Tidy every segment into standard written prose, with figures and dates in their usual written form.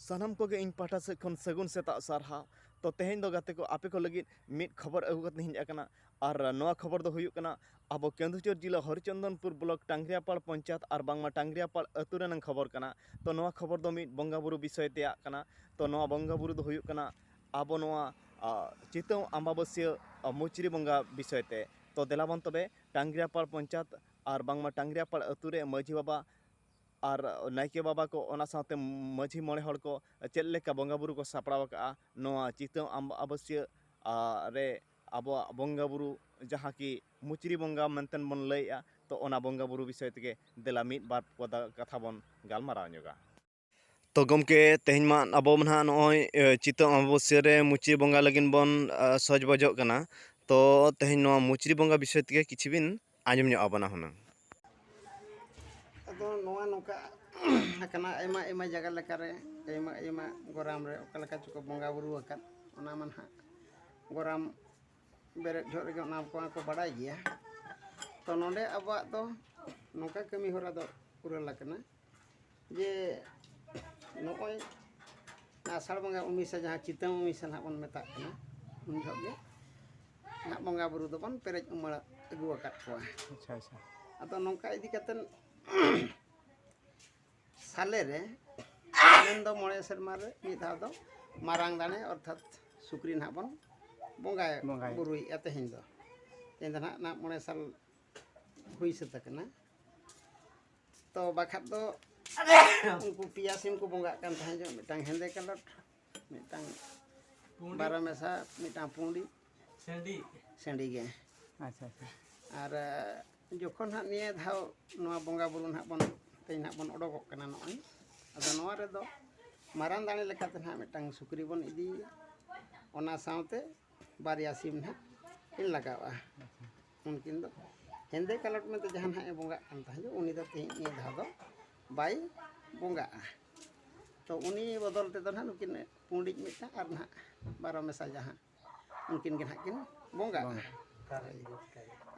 सानाम को इन पाठा से खन सगुन सेता सारहा तो तेहेन दो गाते को आपे को लगी मिट खबर अगु कते हिंज आकना और नवा खबर दो हुयुक कना अब केंदुचर जिला हरिचंदनपुर ब्लॉक टांगरियापाड़ पंचायत और बांगमा टांगरियापाड़ अतु रेनन खबर कना तो नवा खबर दो मिट बंगा बुरु विषय तेया कना तो नवा बंगा बुरु दो हुयुक कना अब नवा चितौ अम्बाबस्या मुचरी बंगा विषय ते तो देलाबन तबे टांगरियापाड़ पंचायत और बांगमा टांगरियापाड़ अतु रे माझी बाबा और नायके बाबा को ओना साथे माझी मोड़े हड़ को चेद लेका बंगा बुरु को सापड़ाव का नोआ चितौ अम्बाबस्या रे आबो बंगा बुरु जहाँ की मुचरी बंगा मेंतेन बन लैया तो ओना बंगा बुरु विषय तेगे देला मिद बार पदा कथा बन गालमाराव ᱧᱚᱜᱟ। तो गमके तेहन मा आबो मना नय चितौ अम्बाबस्या रे मुचरी बंगा लगिन बन सज बजोग कना तो तेहन नोआ मुचरी बंगा विषय तेगे किछि बिन आंजम ᱧᱚᱜ आबोना हुना। अदो नोआ नोका हकना एमा एमा जगह लेकारे एमा एमा गोराम रे ओका लेका चुको बंगा बुरु अकन ओना मन हा गोराम बेरे झोर गे ओना को बडाय गिया तो नोंडे अबा दो नोका कमी होरा दो पूरा लकना जे नोय आषाढ़ बंगा उमिसा जहाँ चितौ उमिसा ना बन मेता कना उन झोगे ना बंगा बुरु दो बन पेरेज उमड़ अगु अकत को। अच्छा अच्छा अदो नोका इदी कतन साले रे मेन दो मोड़े सेरमा रे मिद धाव दो मारांग दाने अर्थात सुक्री ना बन बंगाय बुरुई तेहेन दो तेहेन ना ना मोड़े साल हुई से तकना तो बाखात दो उनको पिया सिम को बंगा कान तहेन जो मिटांग हेंदे कलर मिटांग बारा मेसा मिटांग पुंडी सेंडी गे। अच्छा अच्छा और जोखन हा निये धाव नोआ बंगा बुरु ना बन तेन बन ओडोगोग कना नोय अदो नोआ रे दो मारांग दाने लेकाते ना मिटांग सुक्री बन इदी ओना सावते बारिया सिम ना इन लगावा उनकिन दो हेंदे कलर में तो जहां ना बंगा कान तहे उनी दो तेन निये धाव दो बाई बंगा तो उनी बदल ते दो ना नुकिन पुंडी मिटा और ना बारो मेसा जहां उनकिन के ना किन बंगा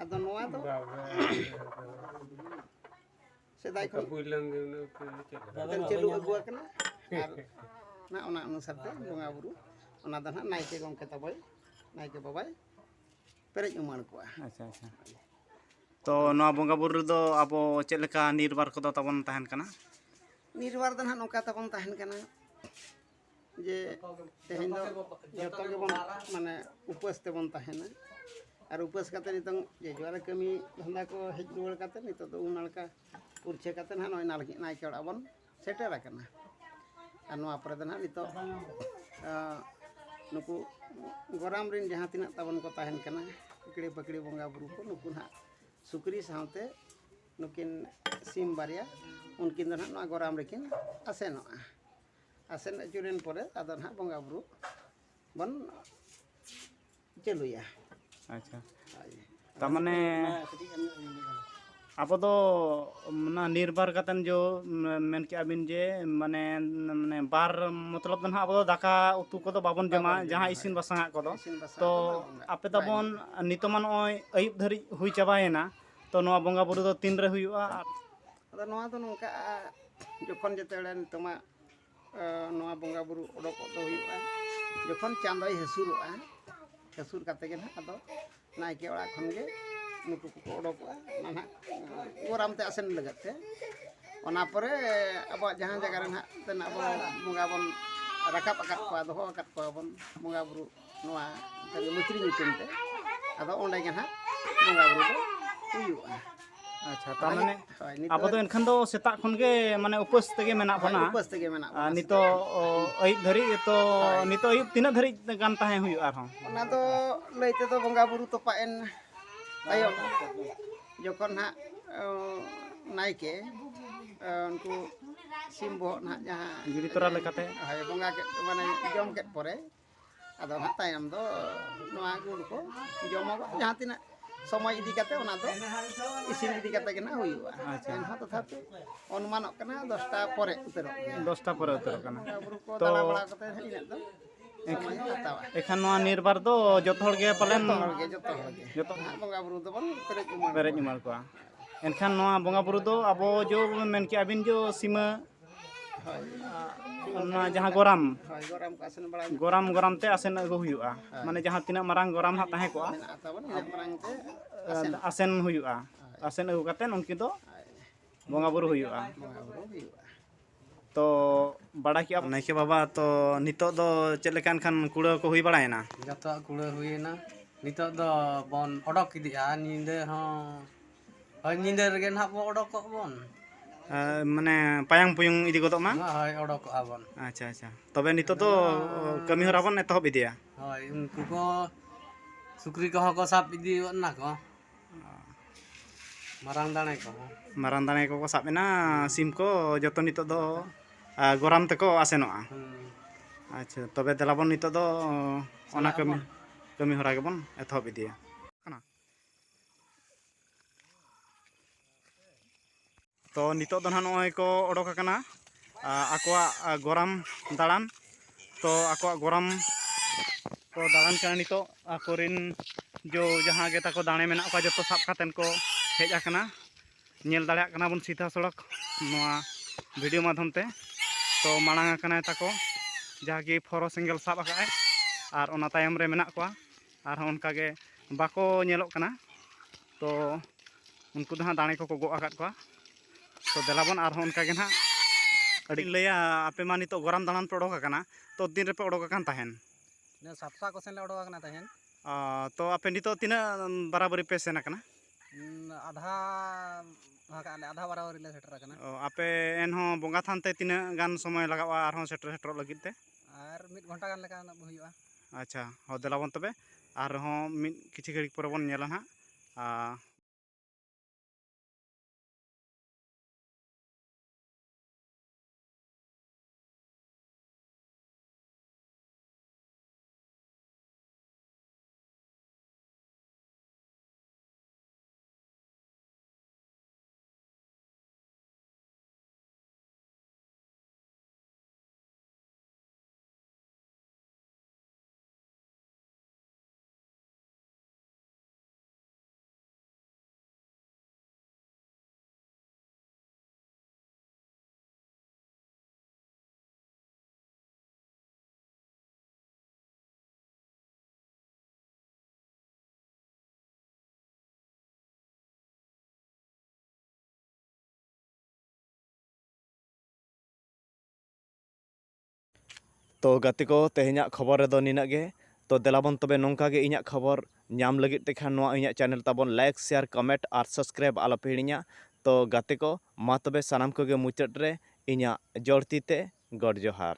अदो नोआ दो सेदाय खन चलू अगु कना और ना ओना अनुसार ते बंगा बुरु ओना दो ना नायके गमके तबय नायके बाबाय पेरेज उमड़ को। अच्छा अच्छा तो नोआ बंगा बुरु दो आबो चेद लेका निर्बार को दो तबन तहन कना निर्बार दो ना नोका तबन तहन कना जे तेहेन दो जतो के बन माने उपवास ते बन तहना और उपवास काते नितंग जे जोरे कमी धंदा को हेज रुवाड़ काते नितो दो उनालका पुरछे काते ना नय नालकी नायके ओड़ा बन सेटर आकना और नोआ परे दो ना नितो नुकु गोराम रिन जहां तिना तबन को तहन कना पकड़ी पकड़ी बंगा बुरु को नुकु ना सुक्री सावते नुकिन सिम बारिया उनकिन दो ना नोआ गोराम रेकिन आसेनोआ आसेन अचुरेन परे आदो ना बंगा बुरु बन चलुया। अच्छा तमाने अब तो ना निर्भर कतन जो मेन के अबिन जे माने माने बार मतलब तो अब तो दाका उतु को तो बाबन जमा जहां इसिन बसांगा को तो आपे तबन नितमान ओय अयुब धरि हुई चाबायना तो नोआ बंगा बुरु दो तीन रे हुयुआ अदा नोआ तो नोका जखन जेतेले नितमा नोआ बंगा बुरु ओडोक दो हुयुआ जखन चांदोय हसुरुआ हसुर काते के ना अदो नायके ओड़ा खन गे नुकु को ओडोकआ ना गोराम ते आसेन लगते ओना परे अब जहां जगह रे ना तेन अब बंगा बन राकाब अकात को दो अकात को बन बंगा बुरु नोआ ते मुचरी नितुम ते अदो ओंडे गे ना बंगा बुरु दो हुयुआ। अच्छा तामाने अब तो एनखन दो सेता खन गे माने उपवास तेगे मेना बना उपवास तेगे मेना नितो अयुब धरि तो नितो अयुब तिना धरि गान ताहे हुयु आरहं ओना दो लैते तो बंगा बुरु तो पाएन आयो जखन ना नायके उनको सिम बो ना जहां गिरी तोरा लेकाते हाय बंगा के माने जम के परे आदो ना तायम दो नोआ गुड़ को जमो जहां तिना समय इदी काते ओना दो इसिन इदी काते के ना हुयुआ। अच्छा एनहा तथापि अनुमानक कना 10टा परे उतरो 10टा परे उतरो कना तो दाला बड़ा कते इना दो एखान नोआ निर्बार दो जत हर गे पालेन जत बंगा बुरु दो बन पेरेज उमड़ को एनखान नोआ बंगा बुरु दो अब जो मेन के अबिन जो सीमा ᱚᱱᱟ ᱡᱟᱦᱟᱸ ᱜᱚᱨᱟᱢ ᱦᱳᱭ ᱜᱚᱨᱟᱢ ᱠᱚ ᱟᱥᱮᱱ ᱵᱟᱲᱟ ᱜᱚᱨᱟᱢ ᱜᱚᱨᱟᱢ ᱛᱮ ᱟᱥᱮᱱ ᱟᱹᱜᱩ ᱦᱩᱭᱩᱜᱼᱟ ᱢᱟᱱᱮ ᱡᱟᱦᱟᱸ ᱛᱤᱱᱟᱹᱜ ᱢᱟᱨᱟᱝ ᱜᱚᱨᱟᱢ ᱦᱟᱸᱜ ᱛᱟᱦᱮᱸ ᱠᱚᱜᱼᱟ ᱢᱮᱱᱟᱜ ᱛᱟᱵᱚᱱ ᱤᱱᱟᱹᱜ ᱢᱟᱨᱟᱝ ᱛᱮ ᱟᱥᱮᱱ ᱦᱩᱭᱩᱜᱼᱟ ᱟᱥᱮᱱ ᱟᱹᱜᱩ ᱠᱟᱛᱮᱫ ᱩᱱᱠᱤᱱ ᱫᱚ ᱵᱚᱸᱜᱟ ᱵᱩᱨᱩ ᱦᱩᱭᱩᱜᱼᱟ ᱵᱚᱸᱜᱟ ᱵᱩᱨᱩ ᱦᱩᱭᱩᱜᱼᱟ ᱛᱚ ᱵᱟᱲᱟᱭ ᱠᱮᱜᱼᱟ ᱱᱟᱭᱠᱮ ᱵᱟᱵᱟ ᱛᱚ ᱱᱤᱛᱚᱜ ᱫᱚ ᱪᱮᱫ ᱞᱮᱠᱟ ᱮᱱᱠᱷᱟᱱ ᱠᱩᱲᱟᱹᱣ ᱠᱚ ᱦᱩᱭ ᱵᱟᱲᱟᱭᱮᱱᱟ ᱡᱚᱛᱚᱣᱟᱜ ᱠᱩᱲᱟᱹ ᱦᱩᱭᱮᱱᱟ ᱱᱤᱛᱚᱜ ᱫᱚ ᱵᱚᱱ ᱚᱰᱚᱠ ᱤᱫᱤᱜᱼᱟ ᱧᱤᱫᱟᱹ ᱦᱚᱸ ᱦᱳᱭ ᱧᱤᱫᱟᱹ ᱨᱮᱜᱮ ᱱᱟᱦᱟᱜ ᱵᱚᱱ ᱚᱰᱚᱠᱚᱜ ᱵᱚᱱ ᱢᱟᱱᱮ ᱯᱟᱭᱟᱝ ᱯᱩᱭᱩᱝ ᱤᱫᱤ ᱜᱚᱫᱚᱜ ᱢᱟ ᱦᱳᱭ ᱚᱰᱚᱠᱚᱜᱼᱟ ᱵᱚᱱ ᱟᱪᱪᱷᱟ ᱟᱪᱪᱷᱟ ᱛᱚᱵᱮ ᱱᱤᱛᱚᱜ ᱫᱚ ᱠᱟᱹᱢᱤ ᱦᱚᱨᱟ ᱵᱚᱱ ᱮᱛᱚᱦᱚᱵ ᱤᱫᱤᱭᱟ ᱦᱳᱭ ᱩᱱᱠᱩ ᱠᱚ ᱥᱩᱠᱨᱤ ᱠᱚᱦᱚᱸ ᱠᱚ ᱥᱟᱵ ᱤᱫᱤ ᱜᱚᱫ ᱱᱟᱠᱚ ᱢᱟᱨᱟᱝ ᱫᱟᱲᱮ ᱠᱚᱦᱚᱸ ᱢᱟᱨᱟᱝ ᱫᱟᱲᱮ ᱠᱚᱠᱚ ᱥᱟᱵ ᱮᱱᱟ ᱥᱤᱢ ᱠᱚ ᱡᱚᱛᱚ ᱱᱤᱛᱚᱜ ᱫᱚ ᱜᱚᱨᱟᱢ ᱛᱮᱠᱚ ᱟᱥᱮᱱᱚᱜᱼᱟ ᱟᱪᱪᱷᱟ ᱛᱚᱵᱮ ᱫᱮᱞᱟᱵᱚᱱ ᱱᱤᱛᱚᱜ ᱫᱚ ᱚᱱᱟ ᱠᱟᱹᱢᱤ ᱦᱚᱨᱟ ᱜᱮᱵᱚᱱ ᱮᱛᱚᱦᱚᱵ ᱤᱫᱤᱭᱟ ᱛᱚ ᱱᱤᱛᱚᱜ ᱫᱚ ᱱᱟᱦᱟᱜ ᱱᱚᱜᱼᱚᱭ ᱠᱚ ᱚᱰᱳᱠ ᱟᱠᱟᱱᱟ ᱟᱠᱚᱣᱟᱜ ᱜᱚᱨᱟᱢ ᱫᱟᱬᱟᱱ ᱛᱚ ᱟᱠᱚᱣᱟᱜ ᱜᱚᱨᱟᱢ ᱠᱚ ᱫᱟᱬᱟᱱ ᱠᱟᱱᱟ ᱱᱤᱛᱚᱜ ᱟᱠᱚᱨᱮᱱ ᱡᱟᱦᱟᱸ ᱜᱮ ᱛᱟᱠᱚ ᱫᱟᱲᱮ ᱢᱮᱱᱟᱜ ᱠᱚᱣᱟ ᱡᱚᱛᱚ ᱥᱟᱵ ᱠᱟᱛᱮᱱ ᱠᱚ ᱦᱮᱡ ᱟᱠᱟᱱᱟ ᱧᱮᱞ ᱫᱟᱲᱮᱭᱟᱜ ᱠᱟᱱᱟ ᱵᱚᱱ ᱥᱤᱫᱷᱟ ᱥᱚᱲᱚᱠ ᱱᱚᱣᱟ ᱵᱷᱤᱰᱤᱭᱳ ᱢᱟᱫᱽᱫᱷᱚᱢ ᱛᱮ ᱛᱚ ᱢᱟᱲᱟᱝ ᱟᱠᱟᱱᱟᱭ ᱛᱟᱠᱚ ᱡᱟᱦᱟᱸ ᱜᱮ ᱯᱷᱚᱨᱚ ᱥᱮᱸᱜᱮᱞ ᱥᱟᱵ ᱟᱠᱟᱫᱟᱭ ᱟᱨ ᱚᱱᱟ ᱛᱟᱭᱚᱢ ᱨᱮ ᱢᱮᱱᱟᱜ ᱠᱚᱣᱟ ᱟᱨᱦᱚᱸ ᱚᱱᱠᱟᱜᱮ ᱵᱟᱠᱚ ᱧᱮᱞᱚᱜ ᱠᱟᱱᱟ ᱛᱚ ᱩᱱᱠᱩ ᱫᱚ ᱦᱟᱸᱜ ᱫᱟᱲᱮ ᱠᱚᱠᱚ ᱜᱚᱜ ᱟᱠᱟᱫ ᱠᱚᱣᱟ ᱛᱚ ᱫᱮᱞᱟᱵᱚᱱ ᱟᱨᱦᱚᱸ ᱚᱱᱠᱟᱜᱮ ᱱᱟᱦᱟᱜ ᱟᱹᱰᱤᱧ ᱞᱟᱹᱭᱟ ᱟᱯᱮ ᱢᱟ ᱱᱤᱛᱚᱜ ᱜᱚᱨᱟᱢ ᱫᱟᱬᱟᱱ ᱯᱮ ᱚᱰᱳᱠ ᱟᱠᱟᱱᱟ ᱛᱚ ᱫᱤᱱ ᱨᱮᱯᱮ ᱚᱰᱳᱠ ᱟᱠᱟᱱ ᱛᱟᱦᱮᱱ ᱥᱟᱯᱥᱟ ᱠᱚ ᱥᱮᱱ ᱞᱮ ᱚᱰᱚᱠ ᱟᱠᱟᱱᱟ ᱛᱟᱦᱮᱸᱱ ᱛᱚ ᱟᱯᱮ ᱱᱤᱛᱚᱜ ᱛᱤᱱᱟᱹᱜ ᱵᱟᱨᱟᱵᱟᱨᱤ ᱯᱮ ᱥᱮᱱ ᱟᱠᱟᱱᱟ ᱟᱫᱷᱟ ᱞᱮ ᱟᱫᱷᱟ ᱵᱟᱨᱟᱵᱟᱨᱤ ᱞᱮ ᱥᱮᱴᱮᱨ ᱟᱠᱟᱱᱟ ᱟᱯᱮ ᱮᱱᱦᱚᱸ ᱵᱚᱸᱜᱟ ᱛᱷᱟᱱ ᱛᱮ ᱛᱤᱱᱟᱹᱜ ᱜᱟᱱ ᱥᱚᱢᱚᱭ ᱞᱟᱜᱟᱜᱼᱟ ᱟᱨᱦᱚᱸ ᱥᱮᱴᱮᱨᱚᱜ ᱞᱟᱹᱜᱤᱫ ᱛᱮ ᱟᱨ 1 ᱜᱷᱚᱱᱴᱟ ᱜᱟᱱ ᱞᱮᱠᱟ ᱦᱩᱭᱩᱜᱼᱟ ᱟᱪᱪᱷᱟ ᱦᱚᱸ ᱫᱮᱞᱟᱵᱚᱱ ᱛᱚᱵᱮ ᱟᱨᱦᱚᱸ ᱢᱤᱫ ᱠᱤᱪᱷᱩ ᱜᱷᱟᱹᱲᱤᱡ ᱯᱚᱨᱮ ᱵᱚᱱ ᱧᱮᱞᱟ ᱱᱟᱦᱟᱜ ᱛᱚ ᱜᱟᱛᱮ ᱠᱚ ᱛᱮᱦᱮᱧᱟᱜ ᱠᱷᱚᱵᱚᱨ ᱨᱮᱫᱚ ᱱᱤᱱᱟᱹᱜ ᱜᱮ ᱛᱚ ᱫᱮᱞᱟᱵᱚᱱ ᱛᱚᱵᱮ ᱱᱚᱝᱠᱟ ᱜᱮ ᱤᱧᱟᱹᱜ ᱠᱷᱚᱵᱚᱨ ᱧᱟᱢ ᱞᱟᱹᱜᱤᱫ ᱛᱮᱠᱷᱟᱱ ᱱᱚᱣᱟ ᱤᱧᱟᱹᱜ ᱪᱮᱱᱮᱞ ᱛᱟᱵᱚᱱ ᱞᱟᱭᱤᱠ ᱥᱮᱭᱟᱨ ᱠᱚᱢᱮᱱᱴ ᱟᱨ ᱥᱟᱵᱥᱠᱨᱟᱭᱤᱵ ᱟᱞᱚᱯᱮ ᱦᱤᱲᱤᱧᱟ ᱛᱚ ᱜᱟᱛᱮ ᱠᱚ ᱢᱟ ᱛᱚᱵᱮ ᱥᱟᱱᱟᱢ ᱠᱚᱜᱮ ᱢᱩᱪᱟᱹᱫ ᱨᱮ ᱤᱧᱟᱹᱜ ᱡᱚᱲ ᱛᱤ ᱛᱮ ᱜᱚᱰ ᱡᱚᱦᱟᱨ